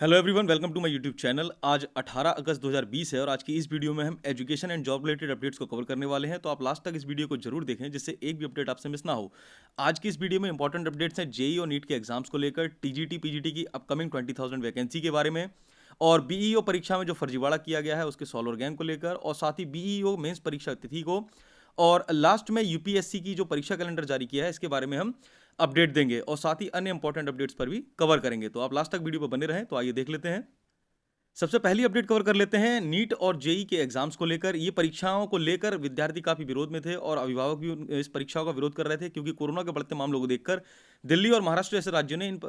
Hello everyone, welcome to my YouTube channel. आज 18 अगस्त 2020 है और आज की इस वीडियो में हम education and job related updates को कवर करने वाले हैं। तो आप लास्ट तक इस वीडियो को जरूर देखें जिससे एक भी अपडेट आपसे मिस ना हो। आज की इस वीडियो में इंपॉर्टेंट अपडेट्स हैं जेई और नीट के एग्जाम्स को लेकर, टीजीटी पीजीटी की अपकमिंग 20,000 वैकेंसी के बारे में, और बीईओ परीक्षा में जो फर्जीवाड़ा किया गया है उसके सॉल्वर गैंग को लेकर, और साथ ही बीईओ मेंस परीक्षा तिथि को, और लास्ट में यूपीएससी की जो परीक्षा कैलेंडर जारी किया है इसके बारे में हम अपडेट देंगे, और साथ ही अन्य इंपॉर्टेंट अपडेट्स पर भी कवर करेंगे। तो आप लास्ट तक वीडियो पर बने रहें। तो आइए देख लेते हैं। सबसे पहली अपडेट कवर कर लेते हैं नीट और जेई के एग्जाम्स को लेकर। ये परीक्षाओं को लेकर विद्यार्थी काफी विरोध में थे और अभिभावक भी इस परीक्षाओं का विरोध कर रहे थे, क्योंकि कोरोना के बढ़ते मामलों को देखकर दिल्ली और महाराष्ट्र जैसे राज्यों ने इन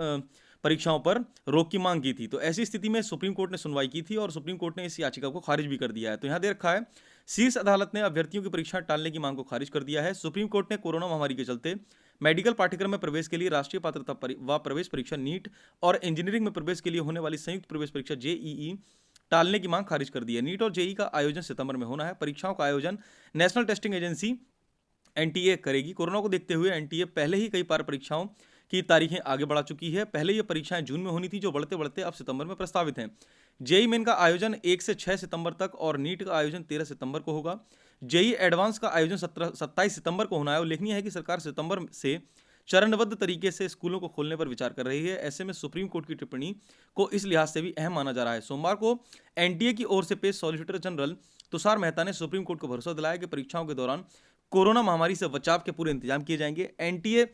परीक्षाओं पर रोक की मांग की थी। तो ऐसी स्थिति में सुप्रीम कोर्ट ने सुनवाई की थी और सुप्रीम कोर्ट ने इस याचिका को खारिज भी कर दिया है। तो यहां दे रखा है, शीर्ष अदालत ने अभ्यर्थियों की परीक्षा टालने की मांग को खारिज कर दिया है। सुप्रीम कोर्ट ने कोरोना महामारी के चलते मेडिकल पाठ्यक्रम में प्रवेश के लिए राष्ट्रीय पात्रता व प्रवेश परीक्षा नीट और इंजीनियरिंग में प्रवेश के लिए होने वाली संयुक्त प्रवेश परीक्षा जेईई टालने की मांग खारिज कर दी है। नीट और जेई का आयोजन सितंबर में होना है। परीक्षाओं का आयोजन नेशनल टेस्टिंग एजेंसी एनटीए करेगी। कोरोना को देखते हुए एनटीए पहले ही कई बार परीक्षाओं की तारीखें आगे बढ़ा चुकी है। पहले ये परीक्षाएं जून में होनी थी, जो बढ़ते बढ़ते अब सितंबर में प्रस्तावित हैं। जेई मेन का आयोजन 1 से 6 सितंबर तक और नीट का आयोजन 13 सितंबर को होगा। जेई एडवांस का आयोजन 27 सितंबर को होना है। उल्लेखनीय है कि सरकार सितंबर से चरणबद्ध तरीके से स्कूलों को खोलने पर विचार कर रही है। ऐसे में सुप्रीम कोर्ट की टिप्पणी को इस लिहाज से भी अहम माना जा रहा है। सोमवार को एनटीए की ओर से पेश सॉलिसिटर जनरल तुषार मेहता ने सुप्रीम कोर्ट को भरोसा दिलाया कि परीक्षाओं के दौरान कोरोना महामारी से बचाव के पूरे इंतजाम किए जाएंगे। एनटीए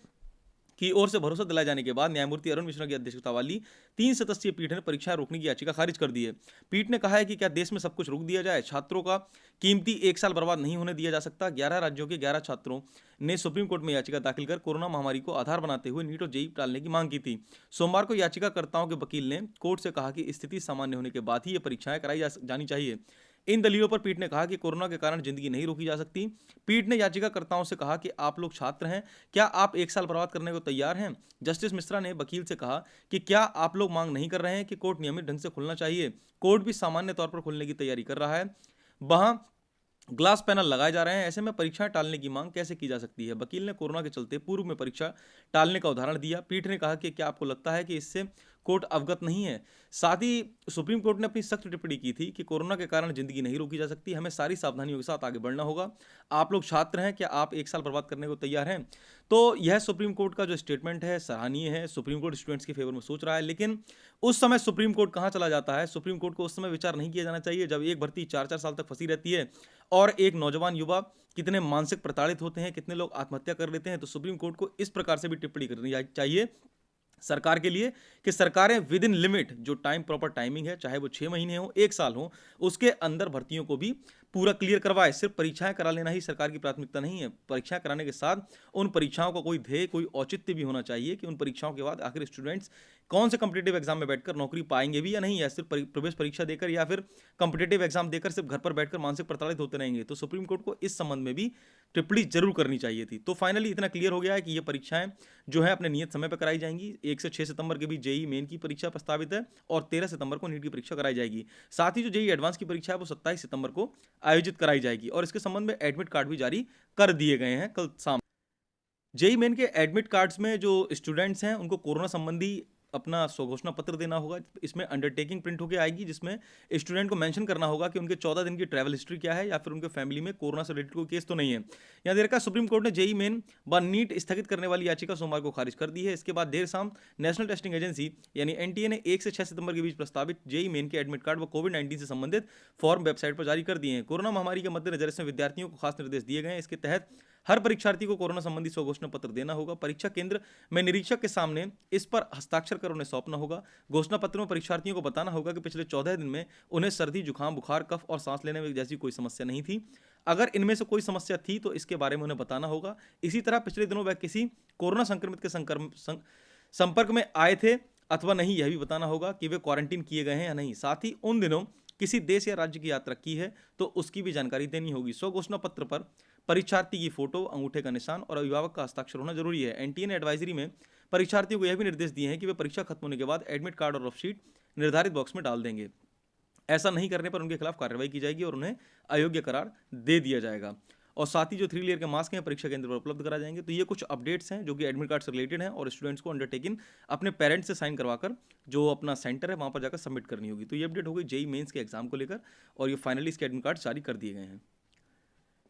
की ओर से भरोसा दिलाए जाने के बाद न्यायमूर्ति अरुण मिश्रा की अध्यक्षता वाली 3 सदस्यीय पीठ ने परीक्षा रोकने की याचिका खारिज कर दी है। पीठ ने कहा है कि क्या देश में सब कुछ रोक दिया जाए, छात्रों का कीमती 1 साल बर्बाद नहीं होने दिया जा सकता। 11 राज्यों के 11 छात्रों ने सुप्रीम कोर्ट में याचिका दाखिल कर कोरोना महामारी को आधार बनाते हुए नीट और जेई टालने की मांग की थी। सोमवार को याचिकाकर्ताओं के वकील ने कोर्ट से कहा कि स्थिति सामान्य होने के बाद ही ये परीक्षाएं कराई जानी चाहिए। इन दलीलों पर पीठ ने कहा कि कोरोना के कारण जिंदगी नहीं रोकी जा सकती। पीठ ने याचिकाकर्ताओं से कहा कि आप लोग छात्र हैं, क्या आप 1 साल बर्बाद करने को तैयार हैं। जस्टिस मिश्रा ने वकील से कहा कि क्या आप लोग मांग नहीं कर रहे हैं कि कोर्ट नियमित ढंग से खुलना चाहिए। कोर्ट भी सामान्य तौर पर खुलने की तैयारी कर रहा है। वहां ग्लास पैनल लगाए जा रहे हैं। ऐसे में परीक्षाएं टालने की मांग कैसे की जा सकती है। वकील ने कोरोना के चलते पूर्व में परीक्षा टालने का उदाहरण दिया। पीठ ने कहा कि क्या आपको लगता है कि इससे कोर्ट अवगत नहीं है। साथ ही सुप्रीम कोर्ट ने अपनी सख्त टिप्पणी की थी कि कोरोना के कारण जिंदगी नहीं रोकी जा सकती, हमें सारी सावधानियों के साथ आगे बढ़ना होगा। आप लोग छात्र हैं, क्या आप 1 साल बर्बाद करने को तैयार हैं। तो यह सुप्रीम कोर्ट का जो स्टेटमेंट है सराहनीय है। सुप्रीम कोर्ट स्टूडेंट्स के फेवर में सोच रहा है, लेकिन उस समय सुप्रीम कोर्ट कहां चला जाता है। सुप्रीम कोर्ट को उस समय विचार नहीं किया जाना चाहिए जब एक भर्ती 4-4 साल तक फंसी रहती है और एक नौजवान युवा कितने मानसिक प्रताड़ित होते हैं, कितने लोग आत्महत्या कर लेते हैं। तो सुप्रीम कोर्ट को इस प्रकार से भी टिप्पणी करनी चाहिए सरकार के लिए कि सरकारें विद इन लिमिट, जो टाइम प्रॉपर टाइमिंग है, चाहे वो 6 महीने हो 1 साल हो, उसके अंदर भर्तियों को भी पूरा क्लियर करवाए। सिर्फ परीक्षाएं करा लेना ही सरकार की प्राथमिकता नहीं है। परीक्षाएं कराने के साथ उन परीक्षाओं का कोई ध्येय, कोई औचित्य भी होना चाहिए कि उन परीक्षाओं के बाद आखिर स्टूडेंट्स कौन से कम्पिटेटिव एग्जाम में बैठकर नौकरी पाएंगे भी या नहीं, या सिर्फ प्रवेश परीक्षा देकर या फिर कम्पिटेटिव एग्जाम देकर सिर्फ घर पर बैठकर मानसिक प्रताड़ित होते रहेंगे। तो सुप्रीम कोर्ट को इस संबंध में भी टिप्पणी जरूर करनी चाहिए थी। तो फाइनली इतना क्लियर हो गया है कि ये परीक्षाएं जो है अपने नियत समय पर कराई जाएंगी। 1 से 6 सितंबर के बीच जेई मेन की परीक्षा प्रस्तावित है और 13 सितंबर को नीट की परीक्षा कराई जाएगी। साथ ही जो जेई एडवांस की परीक्षा है वो 27 सितंबर को आयोजित कराई जाएगी और इसके संबंध में एडमिट कार्ड भी जारी कर दिए गए हैं कल शाम। जेई मेन के एडमिट कार्ड्स में जो स्टूडेंट्स हैं उनको कोरोना संबंधी अपना स्वघोषणा पत्र देना होगा। इसमें अंडरटेकिंग प्रिंट होकर आएगी जिसमें स्टूडेंट को मेंशन करना होगा कि उनके 14 दिन की ट्रैवल हिस्ट्री क्या है या फिर उनके फैमिली में कोरोना से रिलेटेड कोई केस तो नहीं है। यहाँ देर का सुप्रीम कोर्ट ने जेई मेन व नीट स्थगित करने वाली याचिका सोमवार को खारिज कर दी है। इसके बाद देर शाम नेशनल टेस्टिंग एजेंसी यानी एनटीए ने 1 से 6 सितंबर के बीच प्रस्तावित जेई मेन के एडमिट कार्ड व कोविड-19 से संबंधित फॉर्म वेबसाइट पर जारी कर दिए हैं। कोरोना महामारी के मद्देनजर इसमें विद्यार्थियों को खास निर्देश दिए गए हैं। इसके तहत हर परीक्षार्थी को कोरोना संबंधी स्वघोषणा पत्र देना होगा। परीक्षा केंद्र में निरीक्षक के सामने इस पर हस्ताक्षर कर उन्हें सौंपना होगा। घोषणा पत्र में परीक्षार्थियों को बताना होगा कि पिछले 14 दिन में उन्हें सर्दी, जुकाम, बुखार, कफ और सांस लेने में जैसी कोई समस्या नहीं थी। अगर इनमें से कोई समस्या थी तो इसके बारे में उन्हें बताना होगा। इसी तरह पिछले दिनों वह किसी कोरोना संक्रमित के संपर्क में आए थे अथवा नहीं, यह भी बताना होगा कि वे क्वारंटीन किए गए हैं या नहीं। साथ ही उन दिनों किसी देश या राज्य की यात्रा की है तो उसकी भी जानकारी देनी होगी। स्वघोषणा पत्र पर परीक्षार्थी की फोटो, अंगूठे का निशान और अभिभावक का हस्ताक्षर होना जरूरी है। एनटीए ने एडवाइजरी में परीक्षार्थियों को यह भी निर्देश दिए हैं कि वे परीक्षा खत्म होने के बाद एडमिट कार्ड और रफ-शीट निर्धारित बॉक्स में डाल देंगे। ऐसा नहीं करने पर उनके खिलाफ कार्रवाई की जाएगी और उन्हें अयोग्य करार दे दिया जाएगा। और साथ ही जो 3 लेयर के मास्क हैं परीक्षा केंद्र पर उपलब्ध कराए जाएंगे। तो ये कुछ अपडेट्स हैं जो कि एडमिट कार्ड से रिलेटेड हैं और स्टूडेंट्स को अंडरटेकिंग अपने पेरेंट्स से साइन करवाकर जो अपना सेंटर है वहाँ पर जाकर सबमिट करनी होगी। तो ये अपडेट हो गई जेईई मेंस के एग्जाम को लेकर और ये फाइनली इसके एडमिट कार्ड जारी कर दिए गए हैं।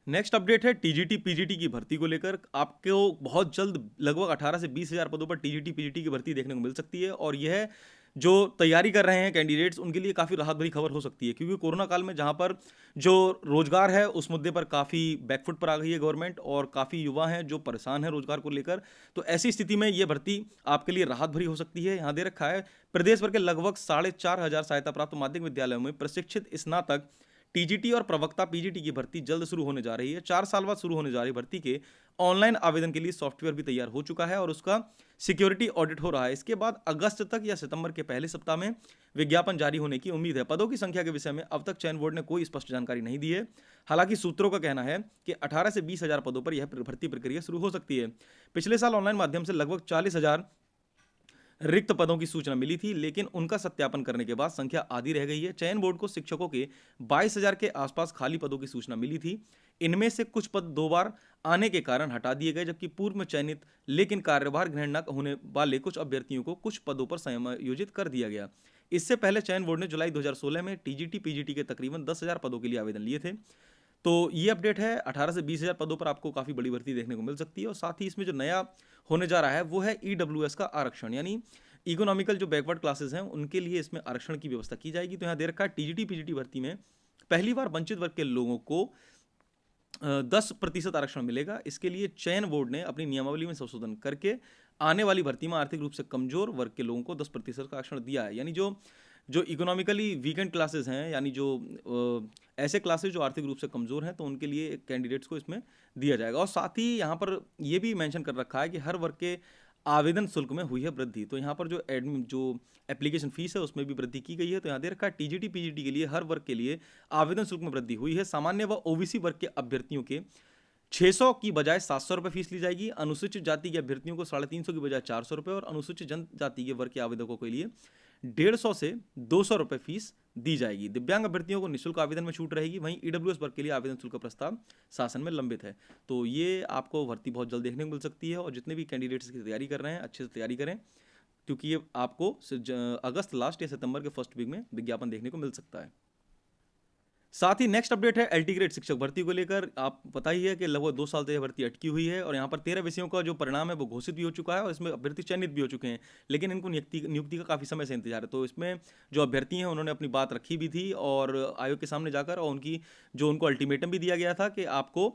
नेक्स्ट अपडेट है टीजीटी पीजीटी की भर्ती को लेकर। आपको बहुत जल्द लगभग 18 से 20 हज़ार पदों पर टीजीटी पीजीटी की भर्ती देखने को मिल सकती है और यह जो तैयारी कर रहे हैं कैंडिडेट्स उनके लिए काफ़ी राहत भरी खबर हो सकती है, क्योंकि कोरोना काल में जहां पर जो रोजगार है उस मुद्दे पर काफ़ी बैकफुट पर आ गई है गवर्नमेंट और काफ़ी युवा हैं जो परेशान हैं रोजगार को लेकर। तो ऐसी स्थिति में यह भर्ती आपके लिए राहत भरी हो सकती है। यहाँ दे रखा है प्रदेश भर के लगभग 4,500 सहायता प्राप्त माध्यमिक विद्यालयों में प्रशिक्षित स्नातक टीजीटी और प्रवक्ता पीजीटी की भर्ती जल्द शुरू होने जा रही है। 4 साल बाद शुरू होने जा रही भर्ती के ऑनलाइन आवेदन के लिए सॉफ्टवेयर भी तैयार हो चुका है और उसका सिक्योरिटी ऑडिट हो रहा है। इसके बाद अगस्त तक या सितंबर के पहले सप्ताह में विज्ञापन जारी होने की उम्मीद है। पदों की संख्या के विषय में अब तक चयन बोर्ड ने कोई स्पष्ट जानकारी नहीं दी है। हालांकि सूत्रों का कहना है कि 18 से 20 हज़ार पदों पर यह भर्ती प्रक्रिया शुरू हो सकती है। पिछले साल ऑनलाइन माध्यम से लगभग 40,000 रिक्त पदों की सूचना मिली थी, लेकिन उनका सत्यापन करने के बाद संख्या आधी रह गई है। चयन बोर्ड को शिक्षकों के 22,000 के आसपास खाली पदों की सूचना मिली थी। इनमें से कुछ पद 2 बार आने के कारण हटा दिए गए, जबकि पूर्व में चयनित लेकिन कार्यभार ग्रहण न होने वाले कुछ अभ्यर्थियों को कुछ पदों पर समायोजित कर दिया गया। इससे पहले चयन बोर्ड ने जुलाई 2016 में टीजीटी पीजीटी के तकरीबन 10,000 पदों के लिए आवेदन लिए थे। तो ये अपडेट है, 18 से 20 हज़ार पदों पर आपको काफ़ी बड़ी भर्ती देखने को मिल सकती है। और साथ ही इसमें जो नया होने जा रहा है वो है ईडब्ल्यूएस का आरक्षण, यानी इकोनॉमिकल जो बैकवर्ड क्लासेस हैं उनके लिए इसमें आरक्षण की व्यवस्था की जाएगी। तो यहाँ दे रखा है टीजीटी पीजीटी भर्ती में पहली बार वंचित वर्ग के लोगों को 10% आरक्षण मिलेगा। इसके लिए चयन बोर्ड ने अपनी नियमावली में संशोधन करके आने वाली भर्ती में आर्थिक रूप से कमजोर वर्ग के लोगों को 10% का आरक्षण दिया है। यानी जो जो इकोनॉमिकली वीकेंड क्लासेस हैं, यानी जो ऐसे क्लासेस जो आर्थिक रूप से कमजोर हैं, तो उनके लिए कैंडिडेट्स को इसमें दिया जाएगा। और साथ ही यहाँ पर यह भी मेंशन कर रखा है कि हर वर्ग के आवेदन शुल्क में हुई है वृद्धि। तो यहाँ पर जो एप्लीकेशन फीस है उसमें भी वृद्धि की गई है। तो यहाँ दे रखा है टीजीटी पीजीटी के लिए हर वर्ग के लिए आवेदन शुल्क में वृद्धि हुई है। सामान्य व ओबीसी वर्ग के अभ्यर्थियों के 600 की बजाय 700 रुपये फीस ली जाएगी। अनुसूचित जाति के अभ्यर्थियों को 350 की बजाय 400 रुपये और अनुसूचित जनजाति के वर्ग के आवेदकों के लिए 150 से 200 रुपये फीस दी जाएगी। दिव्यांग अभ्यर्थियों को निःशुल्क आवेदन में छूट रहेगी। वहीं ईडब्ल्यूएस वर्ग के लिए आवेदन शुल्क का प्रस्ताव शासन में लंबित है। तो ये आपको भर्ती बहुत जल्द देखने को मिल सकती है और जितने भी कैंडिडेट्स की तैयारी कर रहे हैं अच्छे से तैयारी करें, क्योंकि ये आपको अगस्त लास्ट या सितंबर के फर्स्ट वीक में विज्ञापन देखने को मिल सकता है। साथ ही नेक्स्ट अपडेट है एलटी ग्रेड शिक्षक भर्ती को लेकर। आप पता ही है कि लगभग 2 साल से यह भर्ती अटकी हुई है और यहाँ पर 13 विषयों का जो परिणाम है वो घोषित भी हो चुका है और इसमें अभ्यर्थी चयनित भी हो चुके हैं, लेकिन इनको नियुक्ति का काफ़ी समय से इंतजार है। तो इसमें जो अभ्यर्थी हैं उन्होंने अपनी बात रखी भी थी और आयोग के सामने जाकर, और उनको अल्टीमेटम भी दिया गया था कि आपको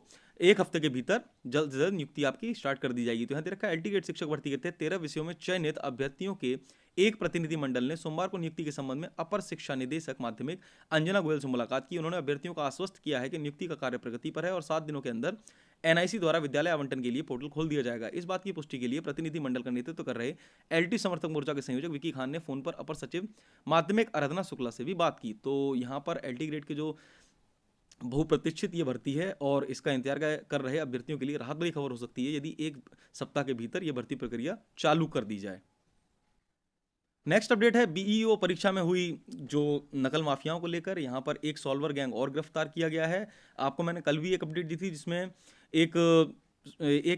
1 हफ्ते के भीतर जल्द से जल्द नियुक्ति आपकी स्टार्ट कर दी जाएगी। तो यहाँ दे रखा है एलटी ग्रेड शिक्षक भर्ती के तहत 13 विषयों में चयनित अभ्यर्थियों के एक प्रतिनिधि मंडल ने सोमवार को नियुक्ति के संबंध में अपर शिक्षा निदेशक माध्यमिक अंजना गोयल से मुलाकात की। उन्होंने अभ्यर्थियों को आश्वस्त किया है कि नियुक्ति का कार्य प्रगति पर है और 7 दिनों के अंदर एनआईसी द्वारा विद्यालय आवंटन के लिए पोर्टल खोल दिया जाएगा। इस बात की पुष्टि के लिए प्रतिनिधि मंडल का नेतृत्व कर रहे एलटी समर्थक मोर्चा के संयोजक विकी खान ने फोन पर अपर सचिव माध्यमिक आराधना शुक्ला से भी बात की। तो यहाँ पर एलटी ग्रेड के जो बहुप्रतीक्षित ये भर्ती है और इसका इंतजार कर रहे अभ्यर्थियों के लिए राहत भरी खबर हो सकती है यदि 1 सप्ताह के भीतर यह भर्ती प्रक्रिया चालू कर दी जाए। नेक्स्ट अपडेट है बीईओ परीक्षा में हुई जो नकल माफियाओं को लेकर। यहाँ पर एक सॉल्वर गैंग और गिरफ्तार किया गया है। आपको मैंने कल भी एक अपडेट दी थी जिसमें एक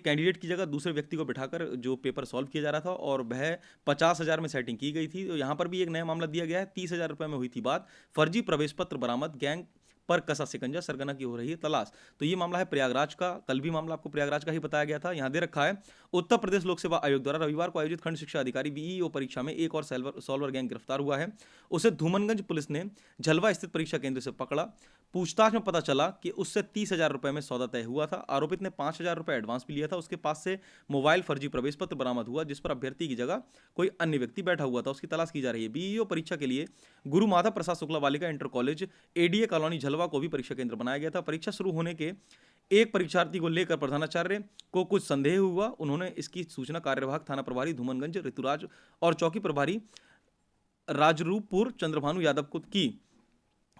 कैंडिडेट की जगह दूसरे व्यक्ति को बिठाकर जो पेपर सॉल्व किया जा रहा था और वह 50,000 में सेटिंग की गई थी। तो यहाँ पर भी एक नया मामला दिया गया है। 30,000 रुपये में हुई थी बात। फर्जी प्रवेश पत्र बरामद, गैंग पर कसा शिकंजा, सरगना की हो रही है तलाश। तो ये मामला है प्रयागराज का। कल भी मामला आपको प्रयागराज का ही बताया गया था। यहाँ दे रखा है उत्तर प्रदेश लोक सेवा आयोग द्वारा रविवार को आयोजित खंड शिक्षा अधिकारी बीईओ परीक्षा में एक और सॉल्वर गैंग गिरफ्तार हुआ है। उसे धूमनगंज पुलिस ने झलवा स्थित परीक्षा केंद्र से पकड़ा। पूछताछ में पता चला कि उससे 30,000 रुपये में सौदा तय हुआ था। आरोपित ने 5,000 रुपये एडवांस भी लिया था। उसके पास से मोबाइल फर्जी प्रवेश पत्र बरामद हुआ जिस पर अभ्यर्थी की जगह कोई अन्य व्यक्ति बैठा हुआ था। उसकी तलाश की जा रही है। बीईओ परीक्षा के लिए गुरु माधव प्रसाद शुक्ला बालिका inter college ADA colony Jhalwa को भी परीक्षा केंद्र बनाया गया था। परीक्षा शुरू होने के एक परीक्षार्थी को लेकर प्रधानाचार्य को कुछ संदेह हुआ। उन्होंने इसकी सूचना कार्यवाहक थाना प्रभारी धूमनगंज ऋतुराज और चौकी प्रभारी राजरूपपुर चंद्रभानु यादव को की।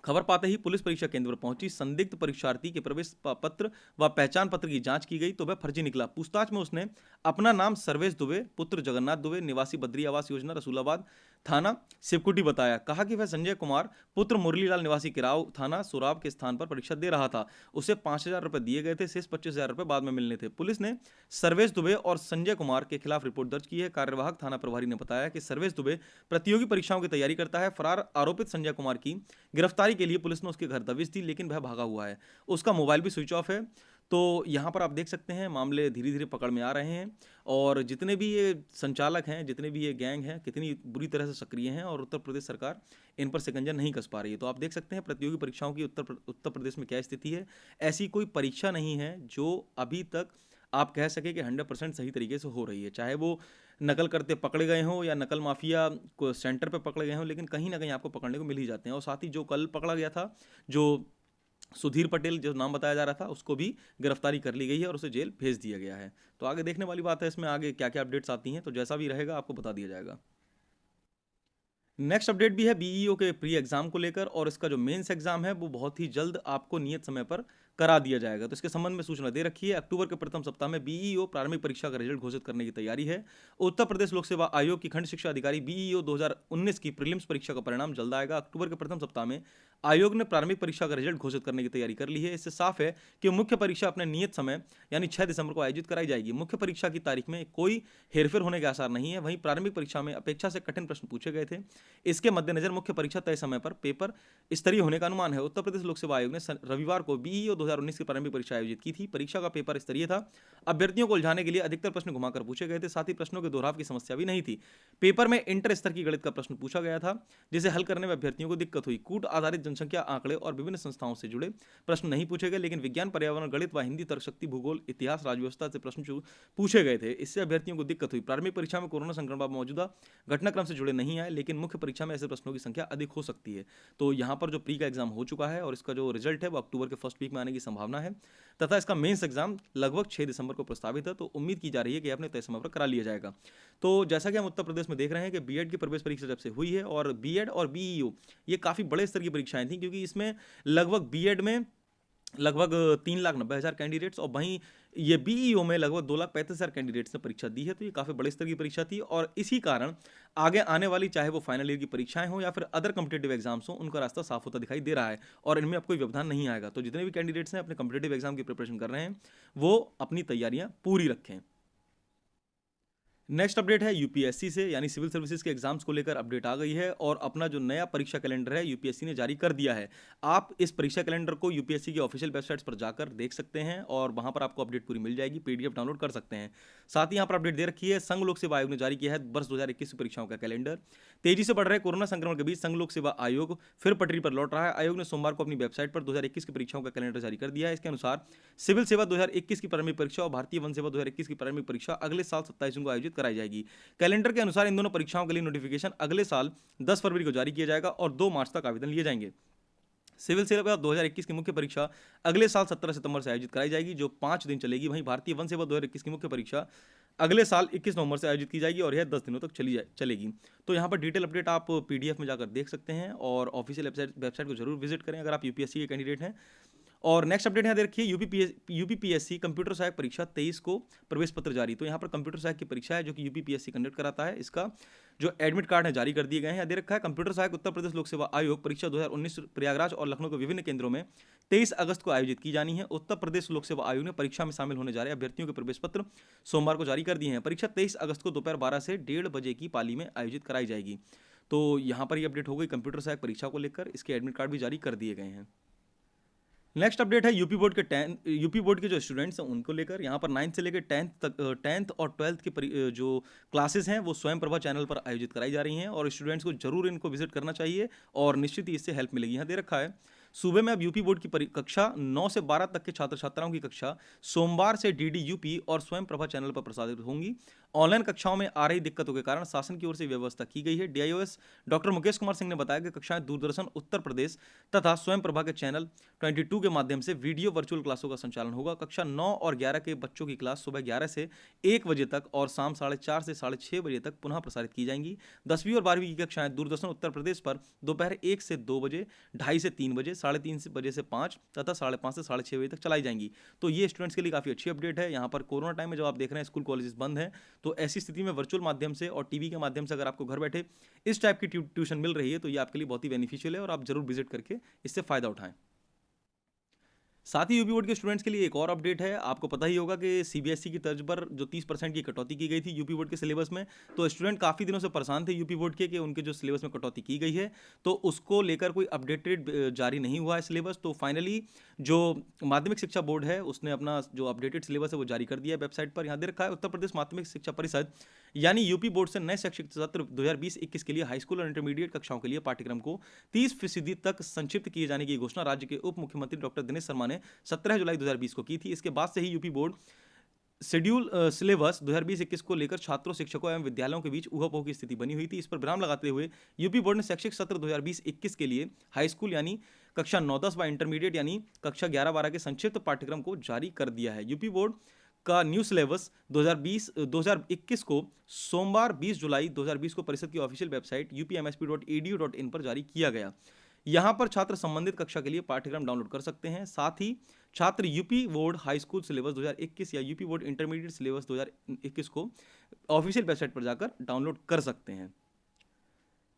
खबर पाते ही पुलिस परीक्षा केंद्र पर पहुंची। संदिग्ध परीक्षार्थी के प्रवेश पत्र व पहचान पत्र की जांच की गई तो वह फर्जी निकला। पूछताछ में उसने अपना नाम सर्वेश दुबे पुत्र जगन्नाथ दुबे निवासी बद्री आवास योजना रसूलाबाद थाना शिवकुटी बताया। कहा कि वह संजय कुमार पुत्र मुरलीलाल निवासी किराव थाना सोराब के स्थान पर परीक्षा दे रहा था। उसे 5,000 रुपए दिए गए थे, शेष 25,000 रुपए बाद में मिलने थे। पुलिस ने सर्वेश दुबे और संजय कुमार के खिलाफ रिपोर्ट दर्ज की है। कार्यवाहक थाना प्रभारी ने बताया कि सर्वेश दुबे प्रतियोगी परीक्षाओं की तैयारी करता है। फरार आरोपित संजय कुमार की गिरफ्तारी के लिए पुलिस ने उसके घर दबिश दी, लेकिन वह भागा हुआ है। उसका मोबाइल भी स्विच ऑफ है। तो यहाँ पर आप देख सकते हैं मामले धीरे धीरे पकड़ में आ रहे हैं और जितने भी ये संचालक हैं, जितने भी ये गैंग हैं, कितनी बुरी तरह से सक्रिय हैं और उत्तर प्रदेश सरकार इन पर शिकंजा नहीं कस पा रही है। तो आप देख सकते हैं प्रतियोगी परीक्षाओं की उत्तर प्रदेश में क्या स्थिति है। ऐसी कोई परीक्षा नहीं है जो अभी तक आप कह सके कि 100% सही तरीके से हो रही है, चाहे वो नकल करते पकड़े गए हों या नकल माफिया को सेंटर पे पकड़े गए हों, लेकिन कहीं ना कहीं आपको पकड़ने को मिल ही जाते हैं। और साथ ही जो कल पकड़ा गया था, जो सुधीर पटेल जो नाम बताया जा रहा था, उसको भी गिरफ्तारी कर ली गई है और उसे जेल भेज दिया गया है। तो आगे देखने वाली बात है इसमें आगे क्या क्या अपडेट्स आती हैं, तो जैसा भी रहेगा आपको बता दिया जाएगा। नेक्स्ट अपडेट भी है बीईओ के प्री एग्जाम को लेकर और इसका जो मेंस एग्जाम है वो बहुत ही जल्द आपको नियत समय पर करा दिया जाएगा। तो इसके संबंध में सूचना दे रखी है। अक्टूबर के प्रथम सप्ताह में बीईओ प्रारंभिक परीक्षा का रिजल्ट घोषित करने की तैयारी है। उत्तर प्रदेश लोक सेवा आयोग की खंड शिक्षा अधिकारी बीईओ 2019 की प्रीलिम्स परीक्षा का परिणाम जल्द आएगा। अक्टूबर के प्रथम सप्ताह में आयोग ने प्रारंभिक परीक्षा का रिजल्ट घोषित करने की तैयारी कर ली है। इससे साफ है कि मुख्य परीक्षा अपने नियत समय यानी 6 दिसंबर को आयोजित कराई जाएगी। मुख्य परीक्षा की तारीख में कोई हेरफेर होने के आसार नहीं है। वहीं प्रारंभिक परीक्षा में अपेक्षा से कठिन प्रश्न पूछे गए थे। इसके मद्देनजर मुख्य परीक्षा तय समय पर पेपर स्तरीय होने का अनुमान है। उत्तर प्रदेश लोक सेवा आयोग ने रविवार को बीईओ 2019 की प्रारंभिक परीक्षा आयोजित की थी। परीक्षा का पेपर स्तरीय था। अभ्यर्थियों को उलझाने के लिए अधिकतर प्रश्न घुमाकर पूछे गए थे। साथ ही प्रश्नों के दोहराव की समस्या भी नहीं थी। पेपर में इंटर स्तर की गणित का प्रश्न पूछा गया था, जिसे हल करने में अभ्यर्थियों को दिक्कत हुई। कूट आधारित जनसंख्या आंकड़े और विभिन्न संस्थाओं से जुड़े प्रश्न नहीं पूछे गए, लेकिन विज्ञान, पर्यावरण, गणित व हिंदी, तर्कशक्ति, भूगोल, इतिहास, राजव्यवस्था से प्रश्न पूछे गए थे। इससे अभ्यर्थियों को दिक्कत हुई। प्रारंभिक परीक्षा में कोरोना संक्रमण मौजूदा घटनाक्रम से जुड़े नहीं आए, लेकिन मुख्य परीक्षा में ऐसे प्रश्नों की संख्या अधिक हो सकती है। तो यहाँ पर जो प्री का एग्जाम हो चुका है और इसका जो रिजल्ट है वो अक्टूबर के फर्स्ट वीक में आने की संभावना है तथा इसका मेंस एग्जाम लगभग 6 दिसंबर को प्रस्तावित है। तो उम्मीद की जा रही है कि अपने तय समय पर करा लिया जाएगा। तो जैसा कि हम उत्तर प्रदेश में देख रहे हैं कि बीएड की प्रवेश परीक्षा जब से हुई है और बीएड और बीईओ ये काफ़ी बड़े स्तर की परीक्षाएं थी, क्योंकि इसमें लगभग बीएड में लगभग 3,90,000 कैंडिडेट्स और वहीं ये बीईओ में लगभग 2,35,000 कैंडिडेट्स ने परीक्षा दी है। तो ये काफ़ी बड़े स्तर की परीक्षा थी और इसी कारण आगे आने वाली चाहे वो फाइनल ईयर की परीक्षाएं हो या फिर अदर कॉम्पिटेटिव एग्जाम्स हो, उनका रास्ता साफ होता दिखाई दे रहा है और इनमें अब कोई व्यवधान नहीं आएगा। तो जितने भी कैंडिडेट्स हैं अपने कॉम्पिटेटिव एग्जाम की प्रिपरेशन कर रहे हैं वो अपनी तैयारियां पूरी रखें। नेक्स्ट अपडेट है यूपीएससी से, यानी सिविल सर्विसेज के एग्जाम्स को लेकर अपडेट आ गई है और अपना जो नया परीक्षा कैलेंडर है यूपीएससी ने जारी कर दिया है। आप इस परीक्षा कैलेंडर को यूपीएससी की ऑफिशियल वेबसाइट्स पर जाकर देख सकते हैं और वहां पर आपको अपडेट पूरी मिल जाएगी, पीडीएफ डाउनलोड कर सकते हैं। साथ ही यहाँ पर अपडेट दे रखी है, संघ लोक सेवा आयोग ने जारी किया है वर्ष 2021 की परीक्षाओं का कैलेंडर। तेजी से बढ़ रहे कोरोना संक्रमण के बीच संघ लोक सेवा आयोग फिर पटरी पर लौट रहा है। आयोग ने सोमवार को अपनी वेबसाइट पर 2021 की परीक्षाओं का कैलेंडर जारी कर दिया है। इसके अनुसार सिविल सेवा 2021 की प्रारंभिक परीक्षा और भारतीय वन सेवा 2021 की प्रारंभिक परीक्षा अगले साल 27 जून को आयोजित कराई जाएगी। कैलेंडर के अनुसार इन दोनों परीक्षाओं के लिए नोटिफिकेशन अगले साल 10 फरवरी को जारी किया जाएगा और 2 मार्च तक आवेदन लिए जाएंगे। सिविल सेवा 2021 की मुख्य परीक्षा अगले साल 17 सितंबर से आयोजित कराई जाएगी, जो 5 दिन चलेगी। वहीं भारतीय वन सेवा 2021 की मुख्य परीक्षा अगले साल 21 नवंबर से आयोजित की जाएगी और यह 10 दिनों तक चलेगी। तो यहाँ पर डिटेल अपडेट आप पीडीएफ में जाकर देख सकते हैं और ऑफिशियल वेबसाइट को जरूर विजिट करें अगर आप यूपीएससी के कैंडिडेट हैं। और नेक्स्ट अपडेट यहाँ देखिए, यूपीपीएससी कंप्यूटर सहायक परीक्षा 23 को प्रवेश पत्र जारी। तो यहाँ पर कंप्यूटर सहायक की परीक्षा है जो कि यूपीपीएससी कंडक्ट कराता है। इसका जो एडमिट कार्ड है जारी कर दिए गए हैं। दे रखा है कंप्यूटर सहायक उत्तर प्रदेश लोक सेवा आयोग परीक्षा 2019 प्रयागराज और लखनऊ के विभिन्न केंद्रों में 23 अगस्त को आयोजित की जानी है। उत्तर प्रदेश लोक सेवा आयोग ने परीक्षा में शामिल होने जा रहे अभ्यर्थियों के प्रवेश पत्र सोमवार को जारी कर दिए हैं। परीक्षा 23 अगस्त को दोपहर 12 से 1:30 बजे की पाली में आयोजित कराई जाएगी। तो यहाँ पर ये अपडेट हो गई कंप्यूटर सहायक परीक्षा को लेकर। इसके एडमिट कार्ड भी जारी कर दिए गए हैं। नेक्स्ट अपडेट है यूपी बोर्ड के जो स्टूडेंट्स हैं उनको लेकर। यहाँ पर 9th से लेकर 10th और 12th की जो क्लासेस हैं वो स्वयं प्रभा चैनल पर आयोजित कराई जा रही हैं और स्टूडेंट्स को जरूर इनको विजिट करना चाहिए और निश्चित ही इससे हेल्प मिलेगी। यहाँ दे रखा है, सूबे में अब यूपी बोर्ड की कक्षा 9 से 12 तक के छात्र छात्राओं की कक्षा सोमवार से डीडी यूपी और स्वयं प्रभा चैनल पर प्रसारित होंगी। ऑनलाइन कक्षाओं में आ रही दिक्कतों के कारण शासन की ओर से व्यवस्था की गई है। डीआईओएस डॉक्टर मुकेश कुमार सिंह ने बताया कि कक्षाएं दूरदर्शन उत्तर प्रदेश तथा स्वयं प्रभा के चैनल 22 के माध्यम से वीडियो वर्चुअल क्लासों का संचालन होगा। कक्षा 9 और 11 के बच्चों की क्लास सुबह 11 से 1 बजे तक और शाम 4:30 से 6:30 बजे तक पुनः प्रसारित की जाएंगी। 10वीं और 12वीं की कक्षाएं दूरदर्शन उत्तर प्रदेश पर दोपहर 1 से 2 बजे, 2:30 से 3 बजे, 3:30 से बजे से 5 तथा 5:30 से 6:30 बजे तक चलाई जाएंगी। तो ये स्टूडेंट्स के लिए काफ़ी अच्छी अपडेट है। यहाँ पर कोरोना टाइम में जब आप देख रहे हैं स्कूल कॉलेजेस बंद हैं, तो ऐसी स्थिति में वर्चुअल माध्यम से और टीवी के माध्यम से अगर आपको घर बैठे इस टाइप की ट्यूशन मिल रही है तो ये आपके लिए बहुत ही बेनिफिशियल है और आप जरूर विजिट करके इससे फ़ायदा उठाएं। साथ ही यूपी बोर्ड के स्टूडेंट्स के लिए एक और अपडेट है। आपको पता ही होगा कि सीबीएसई की तर्ज पर जो 30% की कटौती की गई थी यूपी बोर्ड के सिलेबस में, तो स्टूडेंट काफ़ी दिनों से परेशान थे यूपी बोर्ड के कि उनके जो सिलेबस में कटौती की गई है तो उसको लेकर कोई अपडेटेड जारी नहीं हुआ है सिलेबस। तो फाइनली जो माध्यमिक शिक्षा बोर्ड है उसने अपना जो अपडेटेड सिलेबस है वो जारी कर दिया है वेबसाइट पर। यहाँ दे रखा है उत्तर प्रदेश माध्यमिक शिक्षा परिषद यानी यूपी बोर्ड से नए शैक्षिक सत्र 2020-21 के लिए हाई स्कूल और इंटरमीडिएट कक्षाओं के लिए पाठ्यक्रम को 30% तक संक्षिप्त किए जाने की घोषणा राज्य के उप मुख्यमंत्री डॉक्टर दिनेश शर्मा ने 17 जुलाई 2020 को की थी। इसके बाद से ही यूपी बोर्ड शेड्यूल सिलेबस 2020-21 को लेकर छात्रों, शिक्षकों एवं विद्यालयों के बीच ऊहापोह की स्थिति बनी हुई थी। इस पर विराम लगाते हुए यूपी बोर्ड ने शैक्षिक सत्र 2020-21 के लिए हाई स्कूल यानी कक्षा 9-10 व इंटरमीडिएट यानी कक्षा 11-12 के संक्षिप्त पाठ्यक्रम को जारी कर दिया है। यूपी बोर्ड का न्यू सिलेबस 2021 को सोमवार 20 जुलाई 2020 को परिषद की ऑफिशियल वेबसाइट upmsp.edu.in पर जारी किया गया। यहाँ पर छात्र संबंधित कक्षा के लिए पाठ्यक्रम डाउनलोड कर सकते हैं। साथ ही छात्र UP board high school syllabus 2021 या यूपी बोर्ड इंटरमीडिएट सिलेबस 2021 को ऑफिशियल वेबसाइट पर जाकर डाउनलोड कर सकते हैं।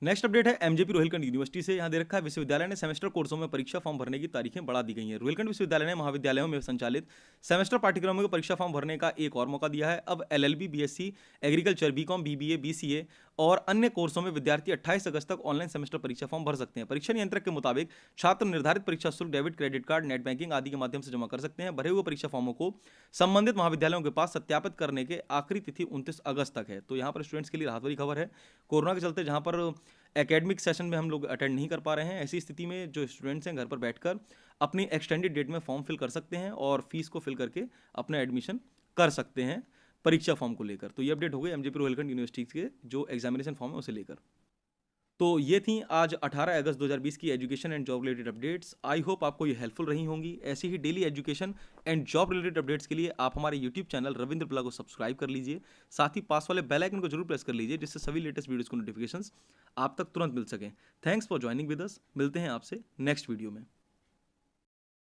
नेक्स्ट अपडेट है एमजेपी रोहिलखंड यूनिवर्सिटी से। यहाँ दे रखा है विश्वविद्यालय ने सेमेस्टर कोर्सों में परीक्षा फॉर्म भरने की तारीखें बढ़ा दी गई हैं। रोहिलखंड विश्वविद्यालय ने महाविद्यालयों में संचालित सेमेस्टर पाठ्यक्रमों में परीक्षा फॉर्म भरने का एक और मौका दिया है। अब LLB, BSc agriculture, BCom, BBA, BCA और अन्य कोर्सों में विद्यार्थी 28 अगस्त तक ऑनलाइन सेमेस्टर परीक्षा फॉर्म भर सकते हैं। परीक्षा नियंत्रक के मुताबिक छात्र निर्धारित परीक्षा शुल्क debit, credit card, net banking आदि के माध्यम से जमा कर सकते हैं। भरे हुए परीक्षा फॉर्मों को संबंधित महाविद्यालयों के पास सत्यापित करने के आखिरी तिथि 29 अगस्त तक है। तो यहाँ पर स्टूडेंट्स के लिए राहत वाली खबर है। कोरोना के चलते जहाँ पर एकेडमिक सेशन में हम लोग अटेंड नहीं कर पा रहे हैं, ऐसी स्थिति में जो स्टूडेंट्स हैं घर पर बैठकर अपनी एक्सटेंडेड डेट में फॉर्म फिल कर सकते हैं और फीस को फिल करके अपना एडमिशन कर सकते हैं परीक्षा फॉर्म को लेकर। तो ये अपडेट हो गई एमजेपी रोहिलखंड यूनिवर्सिटी के जो एग्जामिनेशन फॉर्म है उसे लेकर। तो ये थी आज 18 अगस्त 2020 की education and job related updates. I hope आपको ये हेल्पफुल रही होंगी। ऐसी ही daily education and job related updates के लिए आप हमारे यूट्यूब चैनल रविंद्र प्ला को सब्सक्राइब कर लीजिए। साथ ही पास वाले बेल आइकन को जरूर प्रेस कर लीजिए जिससे सभी लेटेस्ट वीडियोज़ को नोटिफिकेशंस आप तक तुरंत मिल सकें। Thanks for joining with us. मिलते हैं आपसे नेक्स्ट वीडियो में।